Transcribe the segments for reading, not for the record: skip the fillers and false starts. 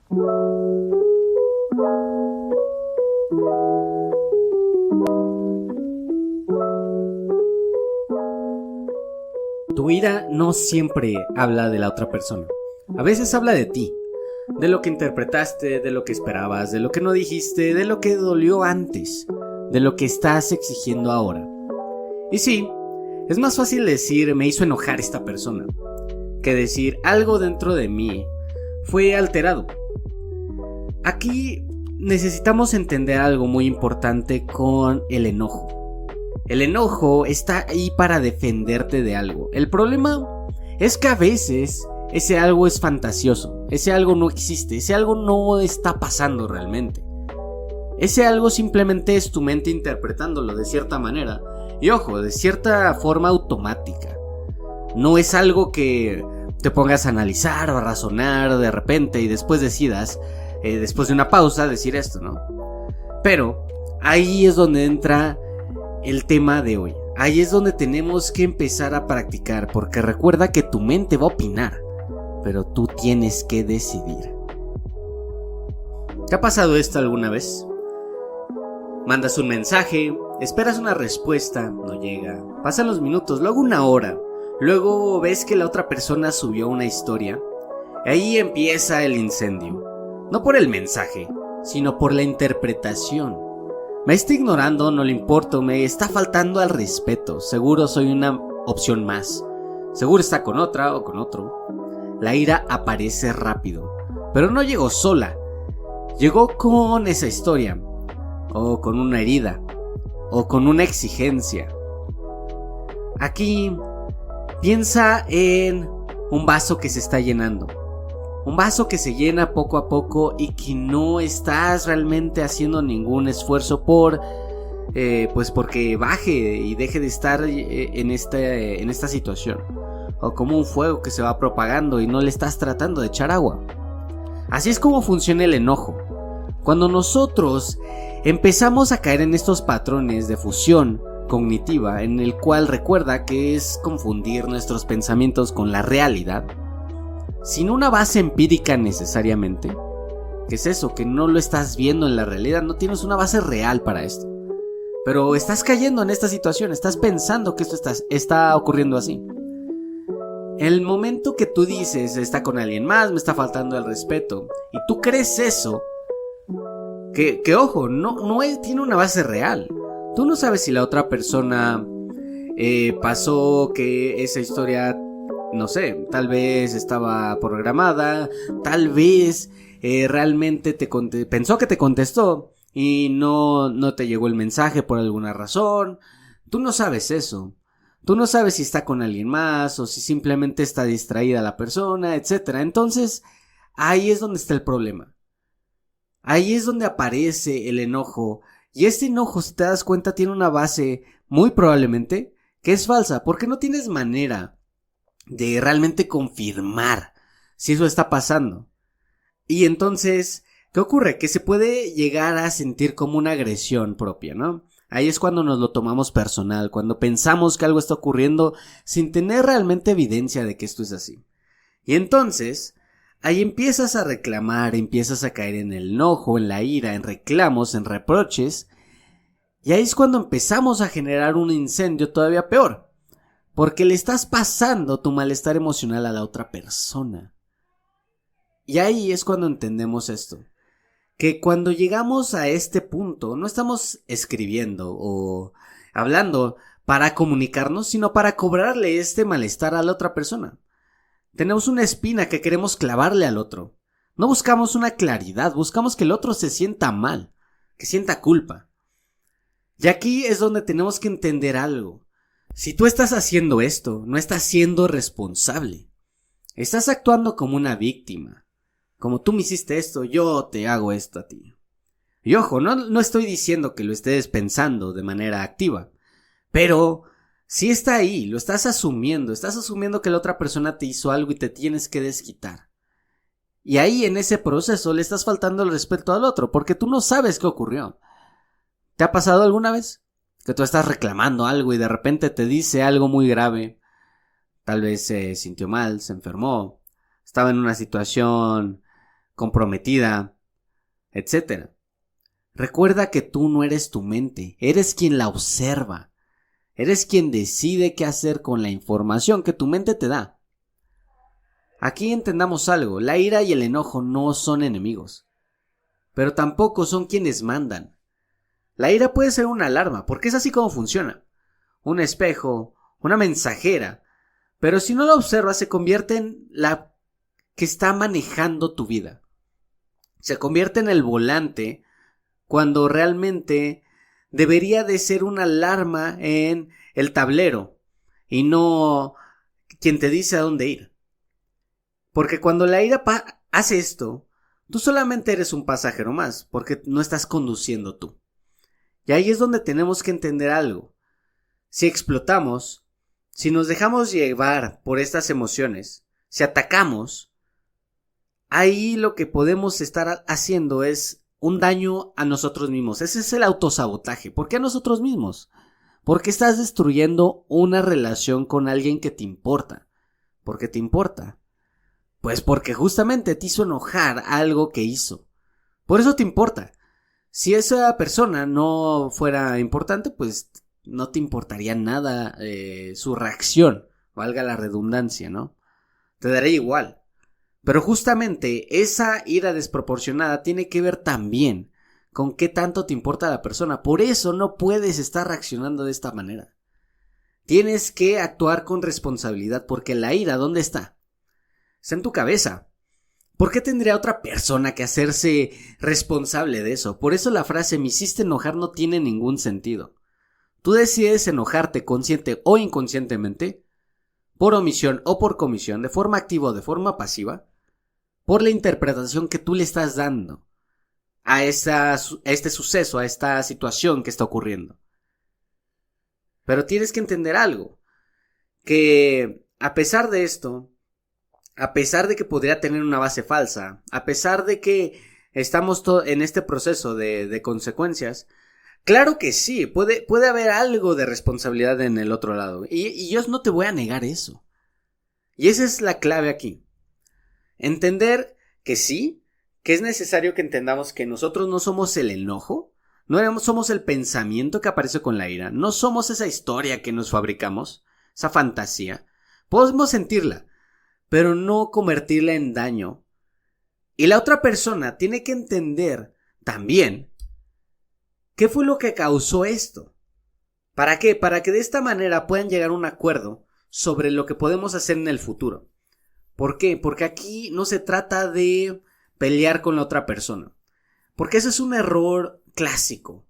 Tu ira no siempre habla de la otra persona. A veces habla de ti, de lo que interpretaste, de lo que esperabas, de lo que no dijiste, de lo que dolió antes, de lo que estás exigiendo ahora. Y sí, es más fácil decir me hizo enojar esta persona, que decir algo dentro de mí fue alterado. Aquí necesitamos entender algo muy importante con el enojo. El enojo está ahí para defenderte de algo. El problema es que a veces ese algo es fantasioso, ese algo no existe, ese algo no está pasando realmente. Ese algo simplemente es tu mente interpretándolo de cierta manera. Y ojo, de cierta forma automática. No es algo que te pongas a analizar o a razonar de repente y después decidas, después de una pausa, decir esto, ¿no? Pero ahí es donde entra el tema de hoy. Ahí es donde tenemos que empezar a practicar, porque recuerda que tu mente va a opinar, pero tú tienes que decidir. ¿Te ha pasado esto alguna vez? Mandas un mensaje, esperas una respuesta, no llega, pasan los minutos, luego una hora, luego ves que la otra persona subió una historia, y ahí empieza el incendio. No por el mensaje, sino por la interpretación. Me está ignorando, no le importo, me está faltando al respeto, seguro soy una opción más, seguro está con otra o con otro. La ira aparece rápido, pero no llegó sola, llegó con esa historia, o con una herida, o con una exigencia. Aquí piensa en un vaso que se está llenando, un vaso que se llena poco a poco y que no estás realmente haciendo ningún esfuerzo porque baje y deje de estar en esta situación. O como un fuego que se va propagando y no le estás tratando de echar agua. Así es como funciona el enojo. Cuando nosotros empezamos a caer en estos patrones de fusión cognitiva, en el cual recuerda que es confundir nuestros pensamientos con la realidad, sin una base empírica necesariamente. ¿Qué es eso? Que no lo estás viendo en la realidad, no tienes una base real para esto. Pero estás cayendo en esta situación, estás pensando que esto está ocurriendo así. El momento que tú dices está con alguien más, me está faltando el respeto, y tú crees eso, que ojo, no tiene una base real. Tú no sabes si la otra persona pasó que esa historia, no sé, tal vez estaba programada, tal vez realmente pensó que te contestó y no te llegó el mensaje por alguna razón. Tú no sabes eso. Tú no sabes si está con alguien más o si simplemente está distraída la persona, etc. Entonces, ahí es donde está el problema. Ahí es donde aparece el enojo. Y este enojo, si te das cuenta, tiene una base muy probablemente que es falsa, porque no tienes manera de realmente confirmar si eso está pasando. Y entonces, ¿qué ocurre? Que se puede llegar a sentir como una agresión propia, ¿no? Ahí es cuando nos lo tomamos personal, cuando pensamos que algo está ocurriendo sin tener realmente evidencia de que esto es así. Y entonces, ahí empiezas a reclamar, empiezas a caer en el enojo, en la ira, en reclamos, en reproches. Y ahí es cuando empezamos a generar un incendio todavía peor, porque le estás pasando tu malestar emocional a la otra persona. Y ahí es cuando entendemos esto. Que cuando llegamos a este punto no estamos escribiendo o hablando para comunicarnos, sino para cobrarle este malestar a la otra persona. Tenemos una espina que queremos clavarle al otro. No buscamos una claridad, buscamos que el otro se sienta mal, que sienta culpa. Y aquí es donde tenemos que entender algo. Si tú estás haciendo esto, no estás siendo responsable. Estás actuando como una víctima. Como tú me hiciste esto, yo te hago esto a ti. Y ojo, no estoy diciendo que lo estés pensando de manera activa, pero si está ahí, lo estás asumiendo que la otra persona te hizo algo y te tienes que desquitar. Y ahí en ese proceso le estás faltando el respeto al otro, porque tú no sabes qué ocurrió. ¿Te ha pasado alguna vez? Que tú estás reclamando algo y de repente te dice algo muy grave. Tal vez se sintió mal, se enfermó, estaba en una situación comprometida, etcétera. Recuerda que tú no eres tu mente, eres quien la observa, eres quien decide qué hacer con la información que tu mente te da. Aquí entendamos algo, la ira y el enojo no son enemigos, pero tampoco son quienes mandan. La ira puede ser una alarma, porque es así como funciona. Un espejo, una mensajera, pero si no la observas se convierte en la que está manejando tu vida. Se convierte en el volante cuando realmente debería de ser una alarma en el tablero y no quien te dice a dónde ir. Porque cuando la ira hace esto, tú solamente eres un pasajero más, porque no estás conduciendo tú. Y ahí es donde tenemos que entender algo. Si explotamos, si nos dejamos llevar por estas emociones, si atacamos, ahí lo que podemos estar haciendo es un daño a nosotros mismos. Ese es el autosabotaje. ¿Por qué a nosotros mismos? Porque estás destruyendo una relación con alguien que te importa. ¿Por qué te importa? Pues porque justamente te hizo enojar algo que hizo. Por eso te importa. Si esa persona no fuera importante, pues no te importaría nada su reacción, valga la redundancia, ¿no? Te daría igual. Pero justamente esa ira desproporcionada tiene que ver también con qué tanto te importa la persona. Por eso no puedes estar reaccionando de esta manera. Tienes que actuar con responsabilidad porque la ira, ¿dónde está? Está en tu cabeza. ¿Por qué tendría otra persona que hacerse responsable de eso? Por eso la frase me hiciste enojar no tiene ningún sentido. Tú decides enojarte consciente o inconscientemente, por omisión o por comisión, de forma activa o de forma pasiva, por la interpretación que tú le estás dando a este suceso, a esta situación que está ocurriendo. Pero tienes que entender algo, que a pesar de esto, a pesar de que podría tener una base falsa, a pesar de que estamos en este proceso de consecuencias, claro que sí, puede haber algo de responsabilidad en el otro lado. Y yo no te voy a negar eso. Y esa es la clave aquí. Entender que sí, que es necesario que entendamos que nosotros no somos el enojo, no somos el pensamiento que aparece con la ira, no somos esa historia que nos fabricamos, esa fantasía. Podemos sentirla, pero no convertirla en daño. Y la otra persona tiene que entender también qué fue lo que causó esto. ¿Para qué? Para que de esta manera puedan llegar a un acuerdo sobre lo que podemos hacer en el futuro. ¿Por qué? Porque aquí no se trata de pelear con la otra persona. Porque ese es un error clásico.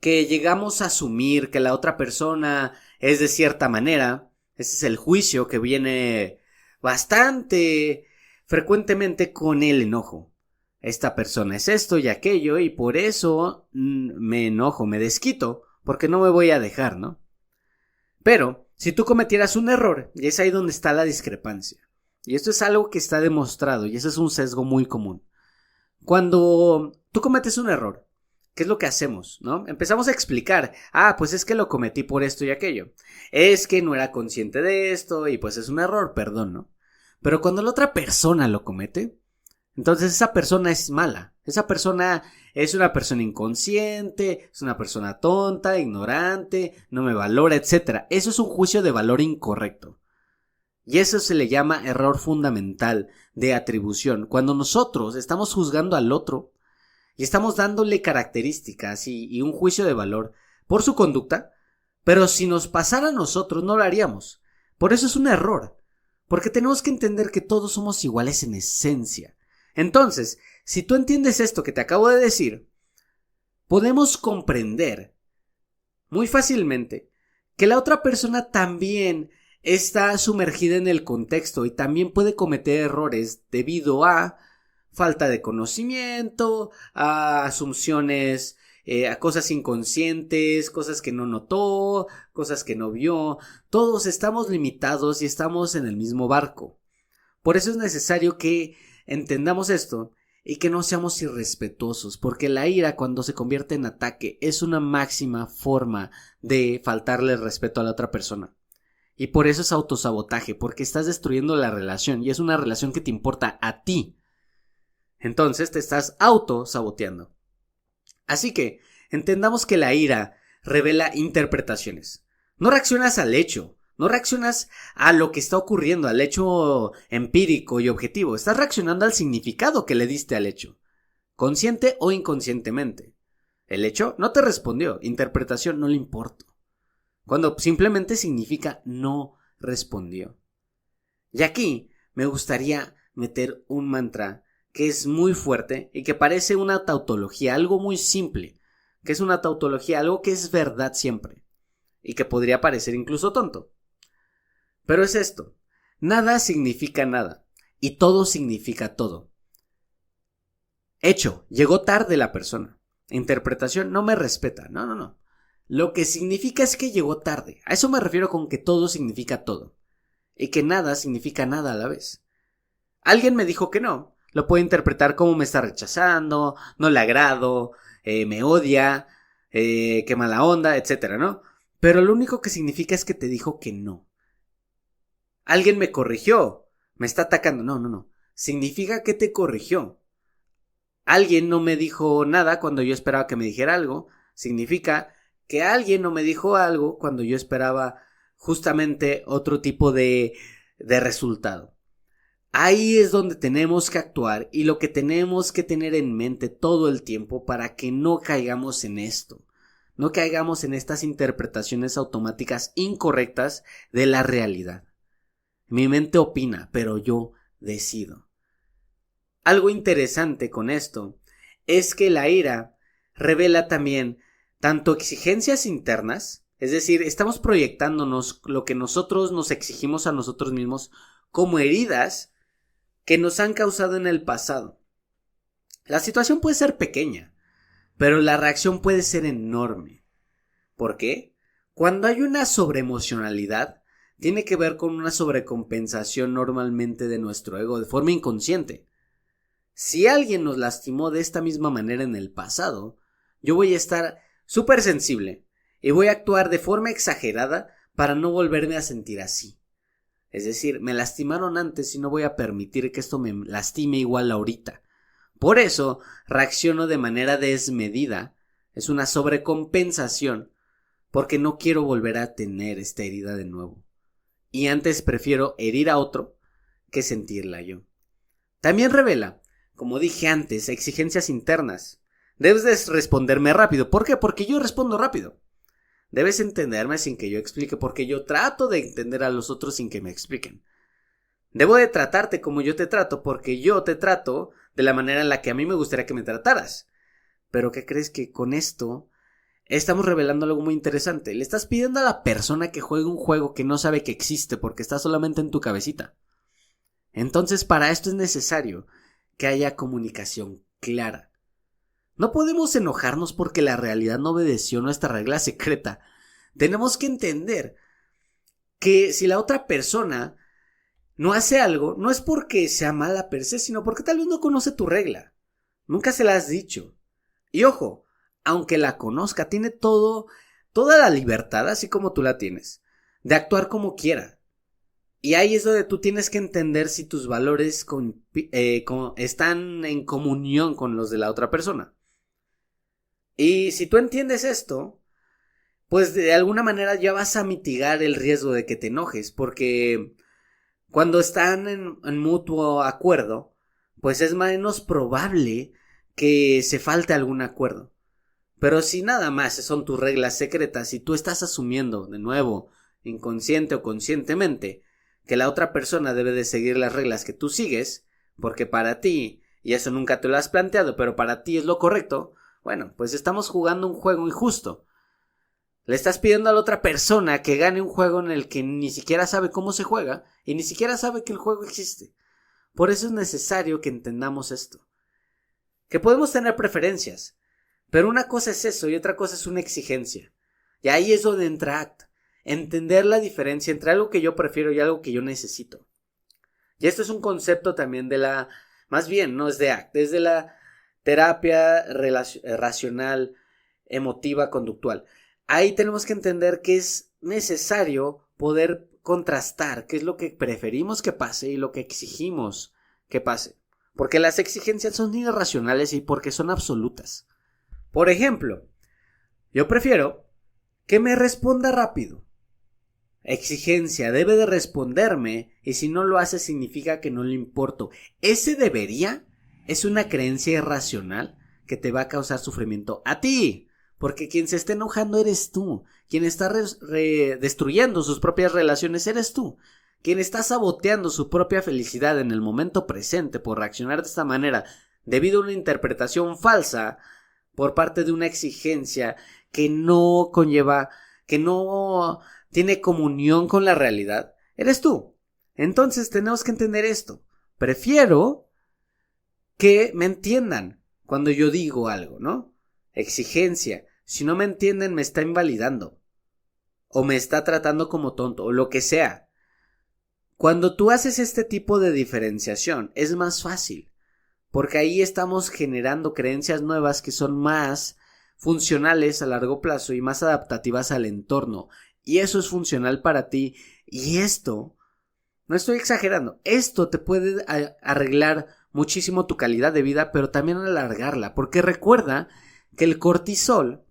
Que llegamos a asumir que la otra persona es de cierta manera. Ese es el juicio que viene bastante frecuentemente con el enojo. Esta persona es esto y aquello y por eso me enojo, me desquito, porque no me voy a dejar, ¿no? Pero si tú cometieras un error, y es ahí donde está la discrepancia. Y esto es algo que está demostrado y ese es un sesgo muy común. Cuando tú cometes un error, ¿qué es lo que hacemos, no? Empezamos a explicar, pues es que lo cometí por esto y aquello. Es que no era consciente de esto y pues es un error, perdón, ¿no? Pero cuando la otra persona lo comete, entonces esa persona es mala. Esa persona es una persona inconsciente, es una persona tonta, ignorante, no me valora, etc. Eso es un juicio de valor incorrecto. Y eso se le llama error fundamental de atribución. Cuando nosotros estamos juzgando al otro y estamos dándole características y un juicio de valor por su conducta, pero si nos pasara a nosotros no lo haríamos. Por eso es un error. Porque tenemos que entender que todos somos iguales en esencia. Entonces, si tú entiendes esto que te acabo de decir, podemos comprender muy fácilmente que la otra persona también está sumergida en el contexto y también puede cometer errores debido a falta de conocimiento, a asunciones, a cosas inconscientes, cosas que no notó, cosas que no vio. Todos estamos limitados y estamos en el mismo barco. Por eso es necesario que entendamos esto y que no seamos irrespetuosos, porque la ira, cuando se convierte en ataque, es una máxima forma de faltarle el respeto a la otra persona. Y por eso es autosabotaje, porque estás destruyendo la relación y es una relación que te importa a ti. Entonces te estás autosaboteando. Así que entendamos que la ira revela interpretaciones. No reaccionas al hecho, no reaccionas a lo que está ocurriendo, al hecho empírico y objetivo. Estás reaccionando al significado que le diste al hecho, consciente o inconscientemente. El hecho no te respondió, interpretación no le importó. Cuando simplemente significa no respondió. Y aquí me gustaría meter un mantra que es muy fuerte y que parece una tautología, algo muy simple, que es una tautología, algo que es verdad siempre y que podría parecer incluso tonto. Pero es esto: nada significa nada y todo significa todo. Hecho, llegó tarde la persona. Interpretación, no me respeta. No. Lo que significa es que llegó tarde. A eso me refiero con que todo significa todo y que nada significa nada a la vez. Alguien me dijo que no. Lo puedo interpretar como me está rechazando, no le agrado, me odia, qué mala onda, etcétera, ¿no? Pero lo único que significa es que te dijo que no. Alguien me corrigió, me está atacando. No. Significa que te corrigió. Alguien no me dijo nada cuando yo esperaba que me dijera algo. Significa que alguien no me dijo algo cuando yo esperaba justamente otro tipo de resultado. Ahí es donde tenemos que actuar y lo que tenemos que tener en mente todo el tiempo para que no caigamos en esto. No caigamos en estas interpretaciones automáticas incorrectas de la realidad. Mi mente opina, pero yo decido. Algo interesante con esto es que la ira revela también tanto exigencias internas, es decir, estamos proyectándonos lo que nosotros nos exigimos a nosotros mismos, como heridas que nos han causado en el pasado. La situación puede ser pequeña, pero la reacción puede ser enorme. ¿Por qué? Cuando hay una sobreemocionalidad, tiene que ver con una sobrecompensación normalmente de nuestro ego de forma inconsciente. Si alguien nos lastimó de esta misma manera en el pasado, yo voy a estar súper sensible y voy a actuar de forma exagerada para no volverme a sentir así. Es decir, me lastimaron antes y no voy a permitir que esto me lastime igual ahorita. Por eso reacciono de manera desmedida. Es una sobrecompensación porque no quiero volver a tener esta herida de nuevo. Y antes prefiero herir a otro que sentirla yo. También revela, como dije antes, exigencias internas. Debes de responderme rápido. ¿Por qué? Porque yo respondo rápido. Debes entenderme sin que yo explique, porque yo trato de entender a los otros sin que me expliquen. Debo de tratarte como yo te trato, porque yo te trato de la manera en la que a mí me gustaría que me trataras. Pero ¿qué crees? Que con esto estamos revelando algo muy interesante. Le estás pidiendo a la persona que juegue un juego que no sabe que existe porque está solamente en tu cabecita. Entonces, para esto es necesario que haya comunicación clara. No podemos enojarnos porque la realidad no obedeció nuestra regla secreta. Tenemos que entender que si la otra persona no hace algo, no es porque sea mala per se, sino porque tal vez no conoce tu regla. Nunca se la has dicho. Y ojo, aunque la conozca, tiene toda la libertad, así como tú la tienes, de actuar como quiera. Y ahí es donde tú tienes que entender si tus valores están en comunión con los de la otra persona. Y si tú entiendes esto, pues de alguna manera ya vas a mitigar el riesgo de que te enojes, porque cuando están en mutuo acuerdo, pues es menos probable que se falte algún acuerdo. Pero si nada más son tus reglas secretas y tú estás asumiendo, de nuevo, inconsciente o conscientemente, que la otra persona debe de seguir las reglas que tú sigues, porque para ti, y eso nunca te lo has planteado, pero para ti es lo correcto, bueno, pues estamos jugando un juego injusto. Le estás pidiendo a la otra persona que gane un juego en el que ni siquiera sabe cómo se juega y ni siquiera sabe que el juego existe. Por eso es necesario que entendamos esto. Que podemos tener preferencias, pero una cosa es eso y otra cosa es una exigencia. Y ahí es donde entra ACT. Entender la diferencia entre algo que yo prefiero y algo que yo necesito. Y esto es un concepto también más bien, no es de ACT, es de la terapia racional, emotiva, conductual. Ahí tenemos que entender que es necesario poder contrastar qué es lo que preferimos que pase y lo que exigimos que pase. Porque las exigencias son irracionales y porque son absolutas. Por ejemplo, yo prefiero que me responda rápido. Exigencia, debe de responderme y si no lo hace significa que no le importo. Ese debería es una creencia irracional que te va a causar sufrimiento a ti. Porque quien se está enojando eres tú. Quien está destruyendo sus propias relaciones eres tú. Quien está saboteando su propia felicidad en el momento presente por reaccionar de esta manera debido a una interpretación falsa por parte de una exigencia que no conlleva, que no tiene comunión con la realidad, eres tú. Entonces tenemos que entender esto. Prefiero que me entiendan cuando yo digo algo, ¿no? Exigencia. Si no me entienden, me está invalidando. O me está tratando como tonto, o lo que sea. Cuando tú haces este tipo de diferenciación, es más fácil. Porque ahí estamos generando creencias nuevas que son más funcionales a largo plazo y más adaptativas al entorno. Y eso es funcional para ti. Y esto, no estoy exagerando, esto te puede arreglar muchísimo tu calidad de vida, pero también alargarla. Porque recuerda que el cortisol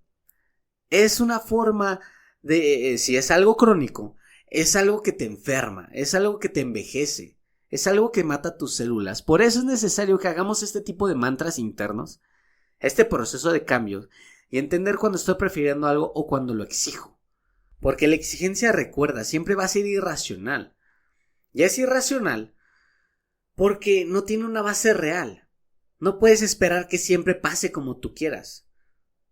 es una forma de, si es algo crónico, es algo que te enferma, es algo que te envejece, es algo que mata tus células. Por eso es necesario que hagamos este tipo de mantras internos, este proceso de cambio, y entender cuando estoy prefiriendo algo o cuando lo exijo. Porque la exigencia, recuerda, siempre va a ser irracional. Y es irracional porque no tiene una base real. No puedes esperar que siempre pase como tú quieras.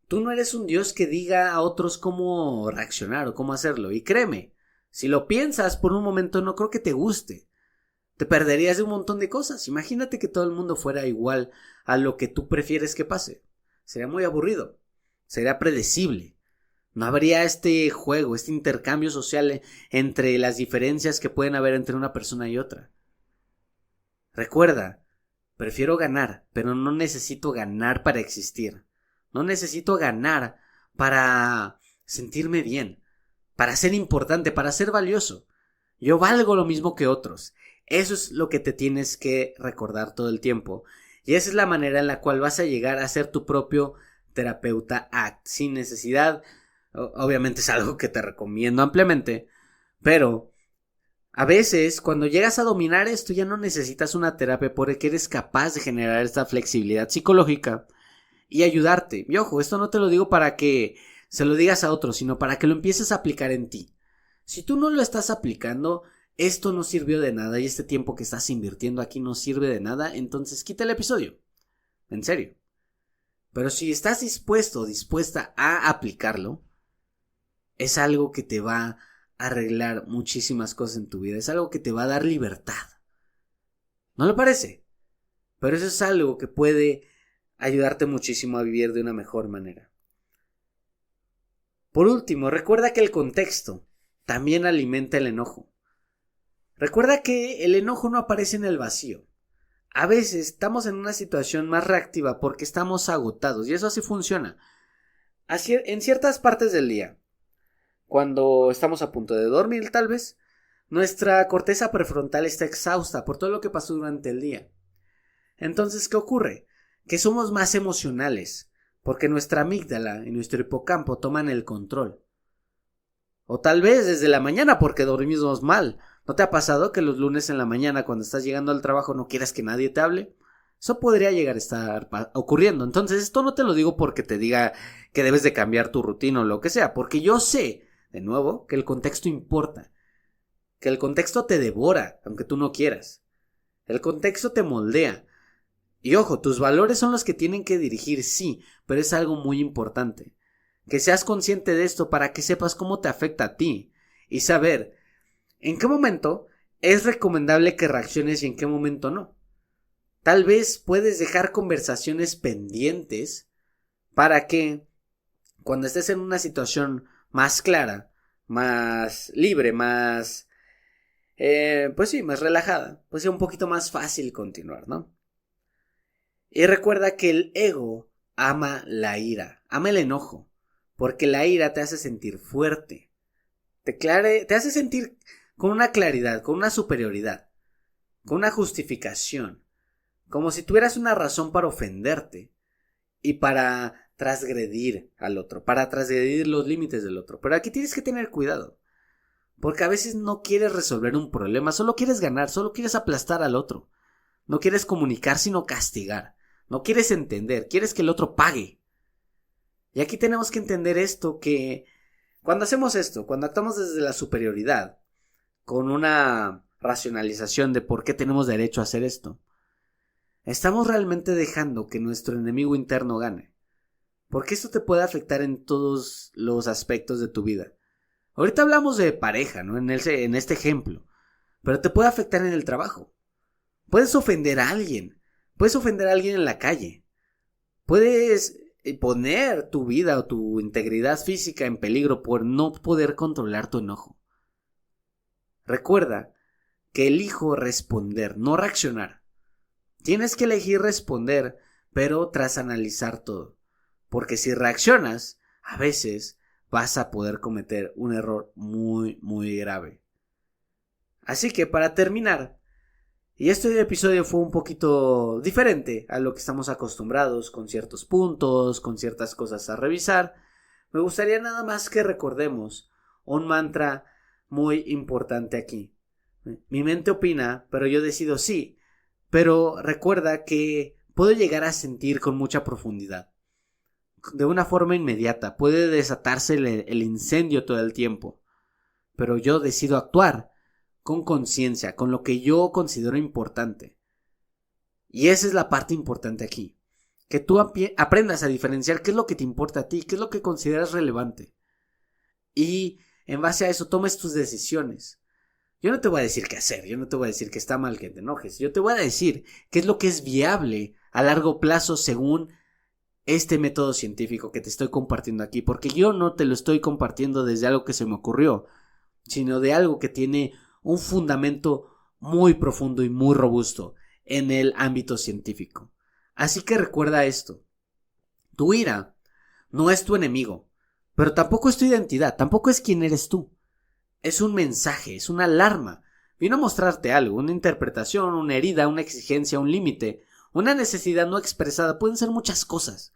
Tú no eres un Dios que diga a otros cómo reaccionar o cómo hacerlo. Y créeme, si lo piensas por un momento no creo que te guste. Te perderías de un montón de cosas. Imagínate que todo el mundo fuera igual a lo que tú prefieres que pase. Sería muy aburrido. Sería predecible. No habría este juego, este intercambio social entre las diferencias que pueden haber entre una persona y otra. Recuerda, prefiero ganar, pero no necesito ganar para existir. No necesito ganar para sentirme bien, para ser importante, para ser valioso. Yo valgo lo mismo que otros. Eso es lo que te tienes que recordar todo el tiempo. Y esa es la manera en la cual vas a llegar a ser tu propio terapeuta ACT, sin necesidad. Obviamente es algo que te recomiendo ampliamente, pero a veces cuando llegas a dominar esto ya no necesitas una terapia porque eres capaz de generar esta flexibilidad psicológica y ayudarte. Y ojo, esto no te lo digo para que se lo digas a otros, sino para que lo empieces a aplicar en ti. Si tú no lo estás aplicando, esto no sirvió de nada y este tiempo que estás invirtiendo aquí no sirve de nada, entonces quita el episodio. En serio. Pero si estás dispuesto o dispuesta a aplicarlo, es algo que te va a arreglar muchísimas cosas en tu vida. Es algo que te va a dar libertad. ¿No le parece? Pero eso es algo que puede ayudarte muchísimo a vivir de una mejor manera. Por último, recuerda que el contexto también alimenta el enojo. Recuerda que el enojo no aparece en el vacío. A veces estamos en una situación más reactiva porque estamos agotados y eso así funciona. Así, en ciertas partes del día, cuando estamos a punto de dormir tal vez, nuestra corteza prefrontal está exhausta por todo lo que pasó durante el día. Entonces, ¿qué ocurre? Que somos más emocionales, porque nuestra amígdala y nuestro hipocampo toman el control. O tal vez desde la mañana porque dormimos mal. ¿No te ha pasado que los lunes en la mañana cuando estás llegando al trabajo no quieras que nadie te hable? Eso podría llegar a estar ocurriendo. Entonces esto no te lo digo porque te diga que debes de cambiar tu rutina o lo que sea, porque yo sé, de nuevo, que el contexto importa. Que el contexto te devora, aunque tú no quieras. El contexto te moldea. Y ojo, tus valores son los que tienen que dirigir, sí, pero es algo muy importante. Que seas consciente de esto para que sepas cómo te afecta a ti. Y saber en qué momento es recomendable que reacciones y en qué momento no. Tal vez puedes dejar conversaciones pendientes para que cuando estés en una situación más clara, más libre, más pues sí, más relajada, pues sea un poquito más fácil continuar, ¿no? Y recuerda que el ego ama la ira, ama el enojo, porque la ira te hace sentir fuerte, te hace sentir con una claridad, con una superioridad, con una justificación, como si tuvieras una razón para ofenderte y para transgredir al otro, para transgredir los límites del otro. Pero aquí tienes que tener cuidado, porque a veces no quieres resolver un problema, solo quieres ganar, solo quieres aplastar al otro. No quieres comunicar sino castigar. No quieres entender, quieres que el otro pague. Y aquí tenemos que entender esto, que cuando hacemos esto, cuando actuamos desde la superioridad, con una racionalización de por qué tenemos derecho a hacer esto, estamos realmente dejando que nuestro enemigo interno gane. Porque esto te puede afectar en todos los aspectos de tu vida. Ahorita hablamos de pareja, ¿no? En este ejemplo. Pero te puede afectar en el trabajo. Puedes ofender a alguien. Puedes ofender a alguien en la calle. Puedes poner tu vida o tu integridad física en peligro por no poder controlar tu enojo. Recuerda que elijo responder, no reaccionar. Tienes que elegir responder, pero tras analizar todo. Porque si reaccionas, a veces vas a poder cometer un error muy, muy grave. Así que para terminar, y este episodio fue un poquito diferente a lo que estamos acostumbrados, con ciertos puntos, con ciertas cosas a revisar, me gustaría nada más que recordemos un mantra muy importante aquí. Mi mente opina, pero yo decido sí. Pero recuerda que puedo llegar a sentir con mucha profundidad. De una forma inmediata, puede desatarse el incendio todo el tiempo. Pero yo decido actuar con conciencia, con lo que yo considero importante. Y esa es la parte importante aquí. Que tú aprendas a diferenciar qué es lo que te importa a ti, qué es lo que consideras relevante. Y en base a eso tomes tus decisiones. Yo no te voy a decir qué hacer, yo no te voy a decir que está mal que te enojes. Yo te voy a decir qué es lo que es viable a largo plazo según este método científico que te estoy compartiendo aquí. Porque yo no te lo estoy compartiendo desde algo que se me ocurrió, sino de algo que tiene un fundamento muy profundo y muy robusto en el ámbito científico. Así que recuerda esto. Tu ira no es tu enemigo, pero tampoco es tu identidad, tampoco es quién eres tú. Es un mensaje, es una alarma. Vino a mostrarte algo, una interpretación, una herida, una exigencia, un límite, una necesidad no expresada. Pueden ser muchas cosas.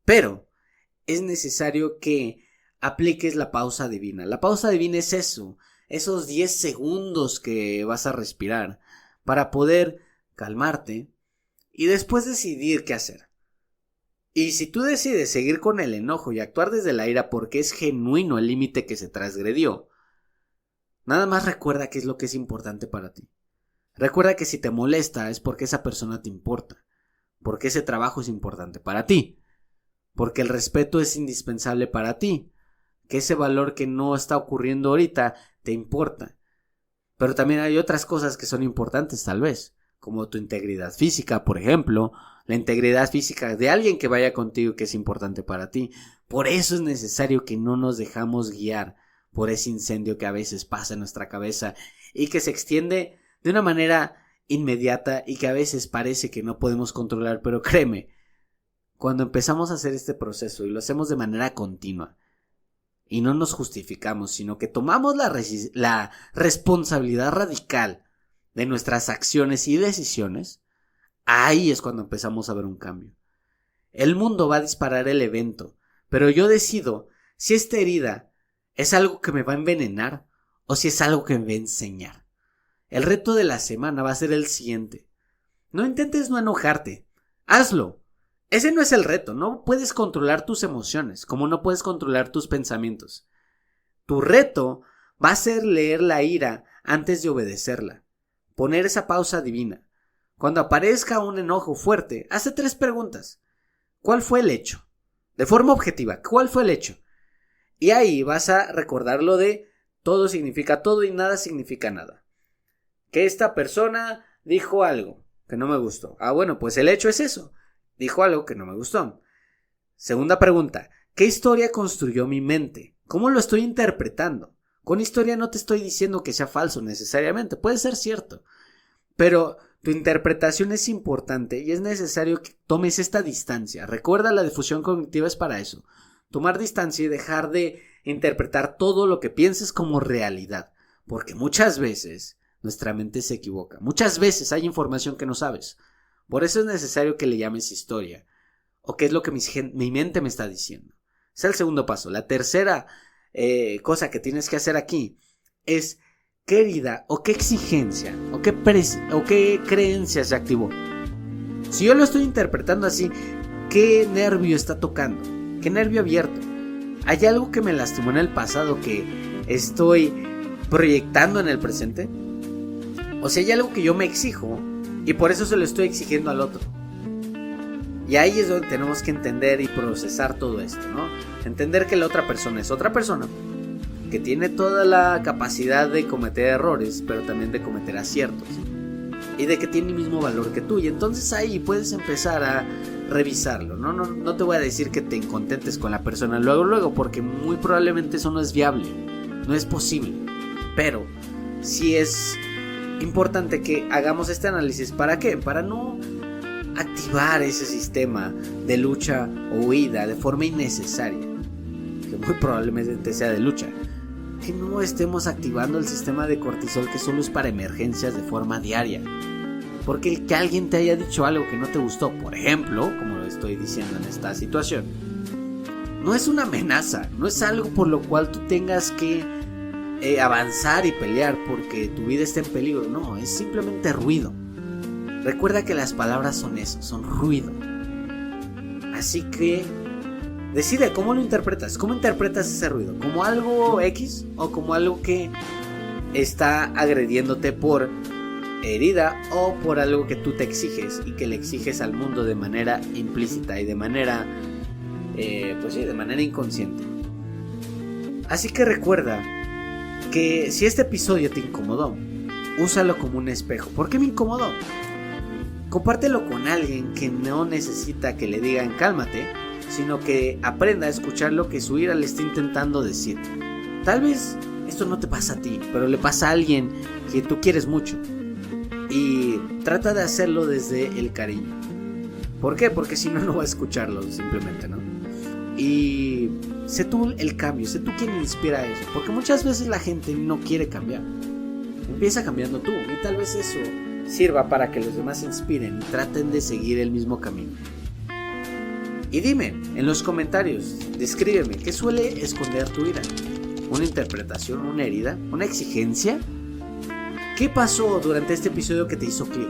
Pero es necesario que apliques la pausa divina. La pausa divina es eso, esos 10 segundos que vas a respirar para poder calmarte y después decidir qué hacer. Y si tú decides seguir con el enojo y actuar desde la ira porque es genuino el límite que se transgredió, nada más recuerda qué es lo que es importante para ti. Recuerda que si te molesta es porque esa persona te importa, porque ese trabajo es importante para ti, porque el respeto es indispensable para ti, que ese valor que no está ocurriendo ahorita te importa. Pero también hay otras cosas que son importantes tal vez, como tu integridad física, por ejemplo, la integridad física de alguien que vaya contigo que es importante para ti. Por eso es necesario que no nos dejamos guiar por ese incendio que a veces pasa en nuestra cabeza y que se extiende de una manera inmediata y que a veces parece que no podemos controlar, pero créeme, cuando empezamos a hacer este proceso y lo hacemos de manera continua y no nos justificamos, sino que tomamos la responsabilidad radical de nuestras acciones y decisiones, ahí es cuando empezamos a ver un cambio. El mundo va a disparar el evento, pero yo decido si esta herida es algo que me va a envenenar o si es algo que me va a enseñar. El reto de la semana va a ser el siguiente. No intentes no enojarte. Hazlo. Ese no es el reto. No puedes controlar tus emociones, como no puedes controlar tus pensamientos. Tu reto va a ser leer la ira antes de obedecerla. Poner esa pausa divina. Cuando aparezca un enojo fuerte, hazte 3 preguntas. ¿Cuál fue el hecho? De forma objetiva, ¿cuál fue el hecho? Y ahí vas a recordar lo de todo significa todo y nada significa nada. Que esta persona dijo algo que no me gustó. Bueno, pues el hecho es eso. Dijo algo que no me gustó. Segunda pregunta. ¿Qué historia construyó mi mente? ¿Cómo lo estoy interpretando? Con historia no te estoy diciendo que sea falso necesariamente. Puede ser cierto. Pero tu interpretación es importante y es necesario que tomes esta distancia. Recuerda, la difusión cognitiva es para eso. Tomar distancia y dejar de interpretar todo lo que pienses como realidad. Porque muchas veces nuestra mente se equivoca. Muchas veces hay información que no sabes. Por eso es necesario que le llames historia, o qué es lo que mi mente me está diciendo. Es el segundo paso. La tercera cosa que tienes que hacer aquí es qué herida o qué exigencia o qué creencia se activó. Si yo lo estoy interpretando así, ¿qué nervio está tocando? ¿Qué nervio abierto? ¿Hay algo que me lastimó en el pasado que estoy proyectando en el presente? O sea, hay algo que yo me exijo y por eso se lo estoy exigiendo al otro. Y ahí es donde tenemos que entender y procesar todo esto, ¿no? Entender que la otra persona es otra persona, que tiene toda la capacidad de cometer errores, pero también de cometer aciertos. Y de que tiene el mismo valor que tú. Y entonces ahí puedes empezar a revisarlo. No te voy a decir que te contentes con la persona luego, porque muy probablemente eso no es viable. No es posible. Pero sí es importante que hagamos este análisis. ¿Para qué? Para no activar ese sistema de lucha o huida de forma innecesaria, que muy probablemente sea de lucha. Que no estemos activando el sistema de cortisol que solo es para emergencias de forma diaria. Porque el que alguien te haya dicho algo que no te gustó, por ejemplo, como lo estoy diciendo en esta situación, no es una amenaza, no es algo por lo cual tú tengas que avanzar y pelear porque tu vida está en peligro. No, es simplemente ruido. Recuerda que las palabras son eso, son ruido. Así que decide cómo lo interpretas. ¿Cómo interpretas ese ruido? ¿Como algo X o como algo que está agrediéndote por herida o por algo que tú te exiges y que le exiges al mundo de manera implícita y de manera, de manera inconsciente? Así que recuerda que si este episodio te incomodó, úsalo como un espejo. ¿Por qué me incomodó? Compártelo con alguien que no necesita que le digan cálmate, sino que aprenda a escuchar lo que su ira le está intentando decir. Tal vez esto no te pasa a ti, pero le pasa a alguien que tú quieres mucho. Y trata de hacerlo desde el cariño. ¿Por qué? Porque si no, no va a escucharlo simplemente, ¿no? Y sé tú el cambio, sé tú quien inspira eso. Porque muchas veces la gente no quiere cambiar. Empieza cambiando tú y tal vez eso sirva para que los demás se inspiren y traten de seguir el mismo camino. Y dime en los comentarios, descríbeme qué suele esconder tu ira. ¿Una interpretación, una herida, una exigencia? ¿Qué pasó durante este episodio que te hizo clic?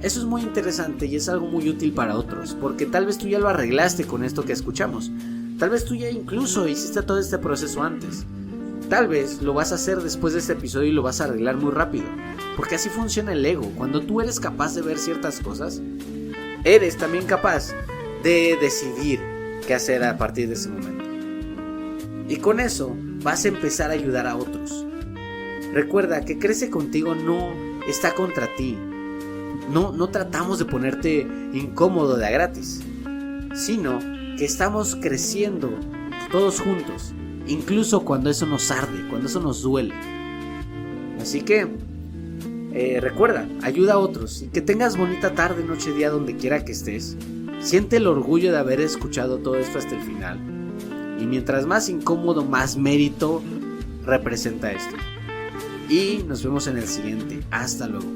Eso es muy interesante y es algo muy útil para otros, porque tal vez tú ya lo arreglaste con esto que escuchamos. Tal vez tú ya incluso hiciste todo este proceso antes. Tal vez lo vas a hacer después de este episodio y lo vas a arreglar muy rápido. Porque así funciona el ego. Cuando tú eres capaz de ver ciertas cosas, eres también capaz de decidir qué hacer a partir de ese momento. Y con eso vas a empezar a ayudar a otros. Recuerda que Crece Contigo no está contra ti. No tratamos de ponerte incómodo de a gratis, sino que estamos creciendo todos juntos, incluso cuando eso nos arde, cuando eso nos duele. Así que recuerda, ayuda a otros y que tengas bonita tarde, noche, día, donde quiera que estés. Siente el orgullo de haber escuchado todo esto hasta el final. Y mientras más incómodo, más mérito representa esto. Y nos vemos en el siguiente. Hasta luego.